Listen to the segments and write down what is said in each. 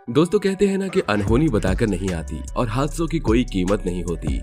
दोस्तों कहते हैं ना कि अनहोनी बताकर नहीं आती और हादसों की कोई कीमत नहीं होती।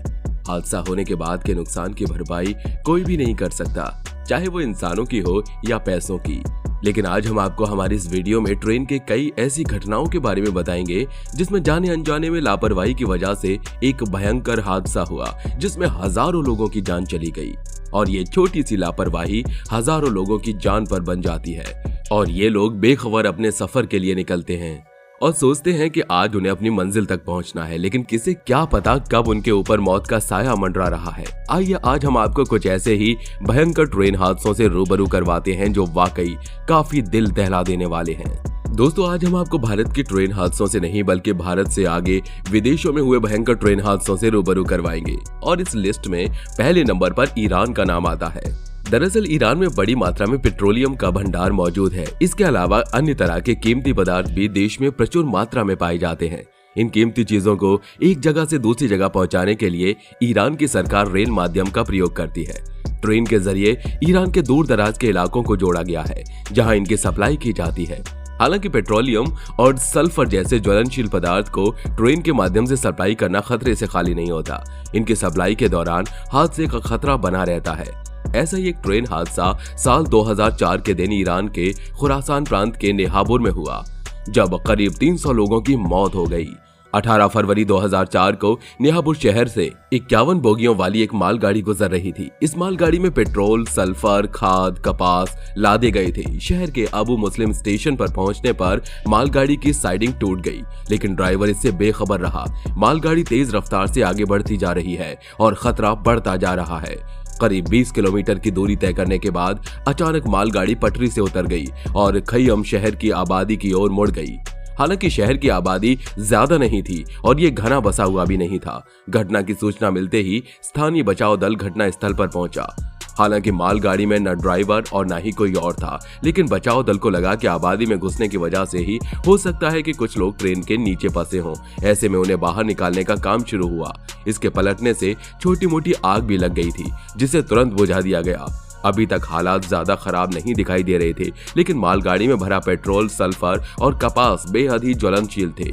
हादसा होने के बाद के नुकसान की भरपाई कोई भी नहीं कर सकता, चाहे वो इंसानों की हो या पैसों की। लेकिन आज हम आपको हमारी इस वीडियो में ट्रेन के कई ऐसी घटनाओं के बारे में बताएंगे जिसमें जाने अनजाने में लापरवाही की वजह से एक भयंकर हादसा हुआ जिसमें हजारों लोगों की जान चली गई। और ये छोटी सी लापरवाही हजारों लोगों की जान पर बन जाती है और ये लोग बेखबर अपने सफर के लिए निकलते हैं और सोचते हैं कि आज उन्हें अपनी मंजिल तक पहुंचना है, लेकिन किसे क्या पता कब उनके ऊपर मौत का साया मंडरा रहा है। आइए आज हम आपको कुछ ऐसे ही भयंकर ट्रेन हादसों से रूबरू करवाते हैं जो वाकई काफी दिल दहला देने वाले हैं। दोस्तों आज हम आपको भारत की ट्रेन हादसों से नहीं बल्कि भारत से आगे विदेशों में हुए भयंकर ट्रेन हादसों से रूबरू करवाएंगे और इस लिस्ट में पहले नंबर पर ईरान का नाम आता है। दरअसल ईरान में बड़ी मात्रा में पेट्रोलियम का भंडार मौजूद है। इसके अलावा अन्य तरह के कीमती पदार्थ भी देश में प्रचुर मात्रा में पाए जाते हैं। इन कीमती चीजों को एक जगह से दूसरी जगह पहुंचाने के लिए ईरान की सरकार रेल माध्यम का प्रयोग करती है। ट्रेन के जरिए ईरान के दूर दराज के इलाकों को जोड़ा गया है जहां इनकी सप्लाई की जाती है। हालांकि पेट्रोलियम और सल्फर जैसे ज्वलनशील पदार्थ को ट्रेन के माध्यम से सप्लाई करना खतरे से खाली नहीं होता। इनकी सप्लाई के दौरान हादसे का खतरा बना रहता है। ऐसा ही एक ट्रेन हादसा साल 2004 के दिन ईरान के खुरासान प्रांत के नेहाबुर में हुआ जब करीब 300 लोगों की मौत हो गई। 18 फरवरी 2004 को नेहाबुर शहर से 51 बोगियों वाली एक मालगाड़ी गुजर रही थी। इस मालगाड़ी में पेट्रोल, सल्फर, खाद, कपास लादे गए थे। शहर के अबू मुस्लिम स्टेशन पर पहुंचने पर मालगाड़ी की साइडिंग टूट गई, लेकिन ड्राइवर इससे बेखबर रहा। मालगाड़ी तेज रफ्तार से आगे बढ़ती जा रही है और खतरा बढ़ता जा रहा है। करीब 20 किलोमीटर की दूरी तय करने के बाद अचानक मालगाड़ी पटरी से उतर गई और खय्यम शहर की आबादी की ओर मुड़ गई। हालांकि शहर की आबादी ज्यादा नहीं थी और ये घना बसा हुआ भी नहीं था। घटना की सूचना मिलते ही स्थानीय बचाव दल घटना स्थल पर पहुंचा। हालांकि मालगाड़ी में न ड्राइवर और न ही कोई और था, लेकिन बचाव दल को लगा कि आबादी में घुसने की वजह से ही हो सकता है कि कुछ लोग ट्रेन के नीचे फंसे हों। ऐसे में उन्हें बाहर निकालने का काम शुरू हुआ। इसके पलटने से छोटी मोटी आग भी लग गई थी जिसे तुरंत बुझा दिया गया। अभी तक हालात ज्यादा खराब नहीं दिखाई दे रहे थे, लेकिन मालगाड़ी में भरा पेट्रोल, सल्फर और कपास बेहद ही ज्वलनशील थे।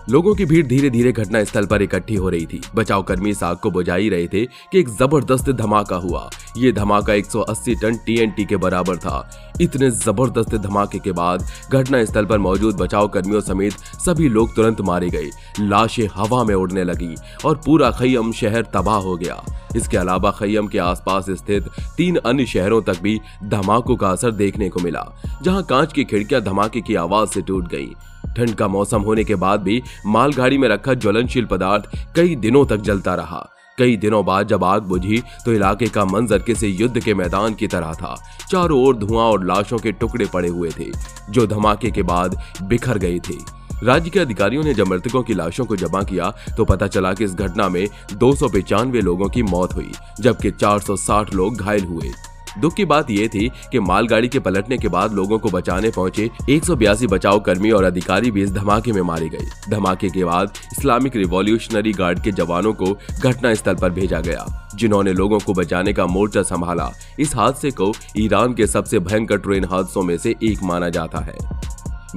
लोगों की भीड़ धीरे धीरे घटना स्थल पर इकट्ठी हो रही थी। बचाव कर्मी इस आग को बुझा ही रहे थे कि एक जबरदस्त धमाका हुआ। ये धमाका 180 टन TNT के बराबर था। इतने जबरदस्त धमाके के बाद घटना स्थल पर मौजूद बचाव कर्मियों समेत सभी लोग तुरंत मारे गए। लाशें हवा में उड़ने लगी और पूरा खय्यम शहर तबाह हो गया। इसके अलावा खय्यम के आसपास स्थित 3 अन्य शहरों तक भी धमाकों का असर देखने को मिला, जहां कांच की खिड़कियां धमाके की आवाज से टूट गईं। ठंड का मौसम होने के बाद भी मालगाड़ी में रखा ज्वलनशील पदार्थ कई दिनों तक जलता रहा। कई दिनों बाद जब आग बुझी तो इलाके का मंजर किसी युद्ध के मैदान की तरह था। चारों ओर धुआं और लाशों के टुकड़े पड़े हुए थे जो धमाके के बाद बिखर गए थे। राज्य के अधिकारियों ने जब मृतकों की लाशों को जमा किया तो पता चला कि इस घटना में 295 लोगों की मौत हुई जबकि 460 लोग घायल हुए। दुख की बात यह थी कि मालगाड़ी के पलटने के बाद लोगों को बचाने पहुंचे 182 बचाव कर्मी और अधिकारी भी इस धमाके में मारे गए। धमाके के बाद इस्लामिक रिवॉल्यूशनरी गार्ड के जवानों को घटना स्थल पर भेजा गया, जिन्होंने लोगों को बचाने का मोर्चा संभाला। इस हादसे को ईरान के सबसे भयंकर ट्रेन हादसों में से एक माना जाता है।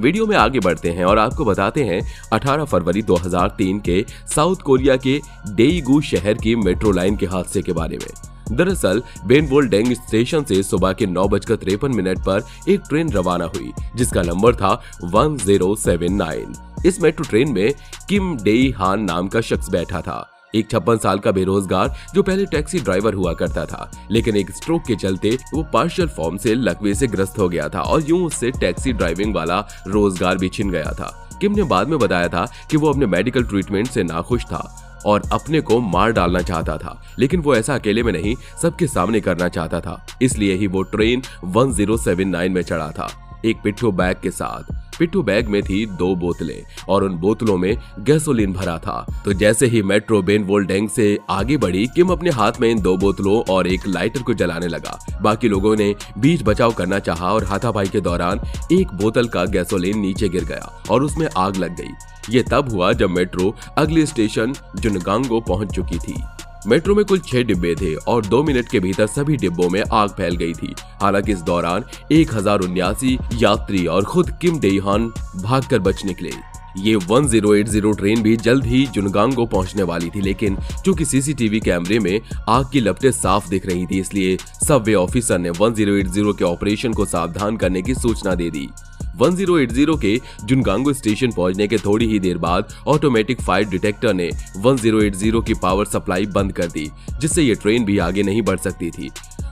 वीडियो में आगे बढ़ते हैं और आपको बताते हैं 18 फरवरी 2003 के साउथ कोरिया के डेइगू शहर की मेट्रो लाइन के हादसे के बारे में। दरअसल बेनवोल्डेंग स्टेशन से सुबह के 9:53 पर एक ट्रेन रवाना हुई जिसका नंबर था 1079। इस मेट्रो ट्रेन में किम डेई हान नाम का शख्स बैठा था, एक 56 साल का बेरोजगार जो पहले टैक्सी ड्राइवर हुआ करता था, लेकिन एक स्ट्रोक के चलते वो पार्शियल फॉर्म से लकवे से ग्रस्त हो गया था और यूं उससे टैक्सी ड्राइविंग वाला रोजगार भी छिन गया था। किम ने बाद में बताया था कि वो अपने मेडिकल ट्रीटमेंट से नाखुश था और अपने को मार डालना चाहता था, लेकिन वो ऐसा अकेले में नहीं सबके सामने करना चाहता था। इसलिए ही वो ट्रेन 1079 में चढ़ा था एक पिट्ठू बैग के साथ। पिट्ठू बैग में थी 2 बोतलें और उन बोतलों में गैसोलीन भरा था। तो जैसे ही मेट्रो बेनवोल्डेंग से आगे बढ़ी, किम अपने हाथ में इन 2 बोतलों और एक लाइटर को जलाने लगा। बाकी लोगों ने बीच बचाव करना चाहा और हाथापाई के दौरान एक बोतल का गैसोलीन नीचे गिर गया और उसमें आग लग गई। ये तब हुआ जब मेट्रो अगले स्टेशन जुनगांगो पहुंच चुकी थी। मेट्रो में कुल 6 डिब्बे थे और 2 मिनट के भीतर सभी डिब्बों में आग फैल गई थी। हालांकि इस दौरान 1079 यात्री और खुद किम डेई हान भागकर बच निकले। ये 1080 ट्रेन भी जल्द ही जुनगांगो पहुंचने वाली थी, लेकिन चूंकि सीसीटीवी कैमरे में आग की लपटें साफ दिख रही थी, इसलिए सबवे ऑफिसर ने 1080 के ऑपरेशन को सावधान करने की सूचना दे दी। 1080 के जुनगांगो स्टेशन पहुंचने के थोड़ी ही देर बाद ऑटोमेटिक फायर डिटेक्टर ने 1080 की पावर सप्लाई बंद कर दी, जिससे ये ट्रेन भी आगे नहीं बढ़ सकती थी।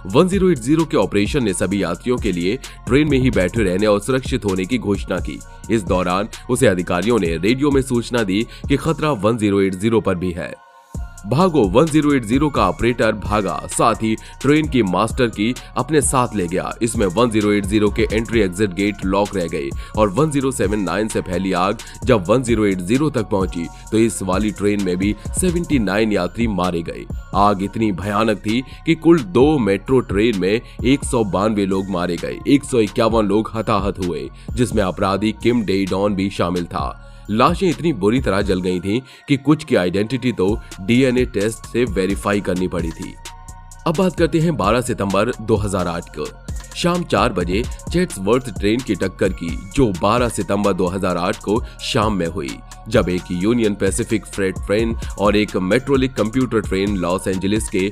1080 के ऑपरेशन ने सभी यात्रियों के लिए ट्रेन में ही बैठे रहने और सुरक्षित होने की घोषणा की। इस दौरान उसे अधिकारियों ने रेडियो में सूचना दी कि खतरा 1080 पर भी है। भागो 1080 का ऑपरेटर भागा, साथ ही ट्रेन की मास्टर की अपने साथ ले गया। इसमें 1080 के एंट्री एग्जिट गेट लॉक रह गए और 1079 से फैली आग जब 1080 तक पहुंची तो इस वाली ट्रेन में भी 79 यात्री मारे गए। आग इतनी भयानक थी कि कुल 2 मेट्रो ट्रेन में 192 लोग मारे गए, 151 लोग हताहत हुए, जिसमें अपराधी किम डे डॉन भी शामिल था। लाशें इतनी बुरी तरह जल गई थीं कि कुछ की आइडेंटिटी तो डीएनए टेस्ट से वेरीफाई करनी पड़ी थी। अब बात करते हैं 12 सितंबर 2008 को। शाम 4 बजे चैट्सवर्थ ट्रेन की टक्कर की, जो 12 सितंबर 2008 को शाम में हुई, जब एक यूनियन पैसिफिक फ्रेट ट्रेन और एक मेट्रोलिक कंप्यूटर ट्रेन लॉस एंजलिस के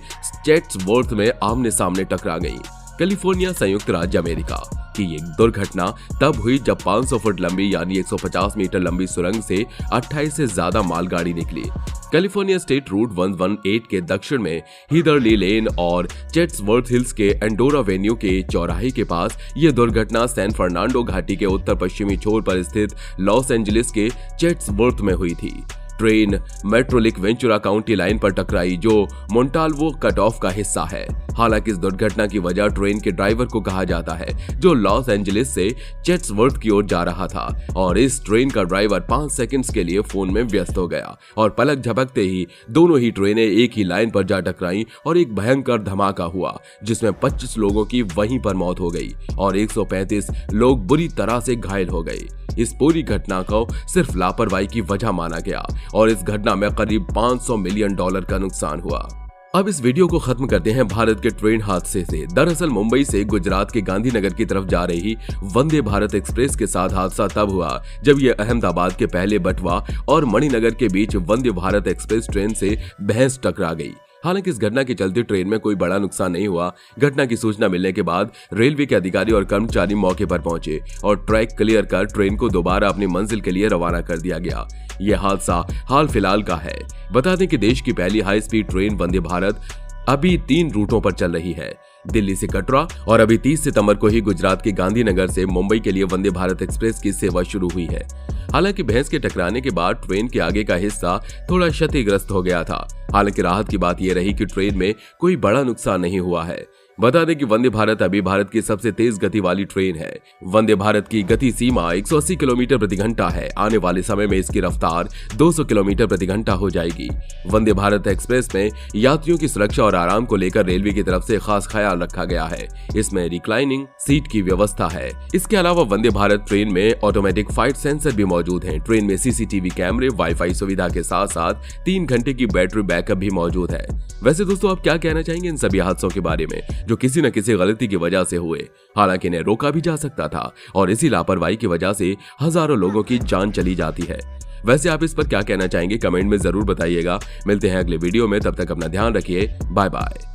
चैट्सवर्थ में आमने सामने टकरा गई। कैलिफोर्निया, संयुक्त राज्य अमेरिका की ये दुर्घटना तब हुई जब 500 फुट लंबी यानी 150 मीटर लंबी सुरंग से 28 से ज्यादा मालगाड़ी निकली। कैलिफोर्निया स्टेट रूट 118 के दक्षिण में हीदरली लेन और चैट्सवर्थ हिल्स के एंडोरा वेन्यू के चौराहे के पास यह दुर्घटना सैन फर्नांडो घाटी के उत्तर पश्चिमी छोर पर स्थित लॉस एंजलिस के चैट्सवर्थ में हुई थी। ट्रेन मेट्रोलिक वेंचुरा काउंटी लाइन पर टकराई, जो मोंटाल्वो कट ऑफ का हिस्सा है। हालांकि इस दुर्घटना की वजह ट्रेन के ड्राइवर को कहा जाता है, जो लॉस एंजलिस से चैट्सवर्थ की ओर जा रहा था, और इस ट्रेन का ड्राइवर 5 सेकंड्स के लिए फोन में व्यस्त हो गया और पलक झपकते ही दोनों ही ट्रेनें एक ही लाइन पर जा टकराई और एक भयंकर धमाका हुआ, जिसमें 25 लोगों की वहीं पर मौत हो गई और 135 लोग बुरी तरह से घायल हो गए। इस पूरी घटना को सिर्फ लापरवाही की वजह माना गया और इस घटना में करीब $500 मिलियन का नुकसान हुआ। अब इस वीडियो को खत्म करते हैं भारत के ट्रेन हादसे से। दरअसल मुंबई से गुजरात के गांधीनगर की तरफ जा रही वंदे भारत एक्सप्रेस के साथ हादसा तब हुआ जब यह अहमदाबाद के पहले बटवा और मणिनगर के बीच वंदे भारत एक्सप्रेस ट्रेन से भैंस टकरा गई। हालांकि इस घटना के चलते ट्रेन में कोई बड़ा नुकसान नहीं हुआ। घटना की सूचना मिलने के बाद रेलवे के अधिकारी और कर्मचारी मौके पर पहुंचे और ट्रैक क्लियर कर ट्रेन को दोबारा अपनी मंजिल के लिए रवाना कर दिया गया। यह हादसा हाल फिलहाल का है। बता दें कि देश की पहली high speed train Vande Bharat अभी 3 रूटों पर चल रही है, दिल्ली से कटरा, और अभी 30 सितंबर को ही गुजरात के गांधीनगर से मुंबई के लिए वंदे भारत एक्सप्रेस की सेवा शुरू हुई है। हालांकि भैंस के टकराने के बाद ट्रेन के आगे का हिस्सा थोड़ा क्षतिग्रस्त हो गया था। हालांकि राहत की बात यह रही कि ट्रेन में कोई बड़ा नुकसान नहीं हुआ है। बता दें कि वंदे भारत अभी भारत की सबसे तेज गति वाली ट्रेन है। वंदे भारत की गति सीमा 180 किलोमीटर प्रति घंटा है। आने वाले समय में इसकी रफ्तार 200 किलोमीटर प्रति घंटा हो जाएगी। वंदे भारत एक्सप्रेस में यात्रियों की सुरक्षा और आराम को लेकर रेलवे की तरफ से खास ख्याल रखा गया है। इसमें रिक्लाइनिंग सीट की व्यवस्था है। इसके अलावा वंदे भारत ट्रेन में ऑटोमेटिक फाइट सेंसर भी मौजूद है। ट्रेन में सीसीटीवी कैमरे, वाईफाई सुविधा के साथ साथ 3 घंटे की बैटरी बैकअप भी मौजूद है। वैसे दोस्तों, आप क्या कहना चाहेंगे इन सभी हादसों के बारे में जो किसी न किसी गलती की वजह से हुए? हालांकि इन्हें रोका भी जा सकता था और इसी लापरवाही की वजह से हजारों लोगों की जान चली जाती है। वैसे आप इस पर क्या कहना चाहेंगे? कमेंट में जरूर बताइएगा। मिलते हैं अगले वीडियो में, तब तक अपना ध्यान रखिए। Bye bye.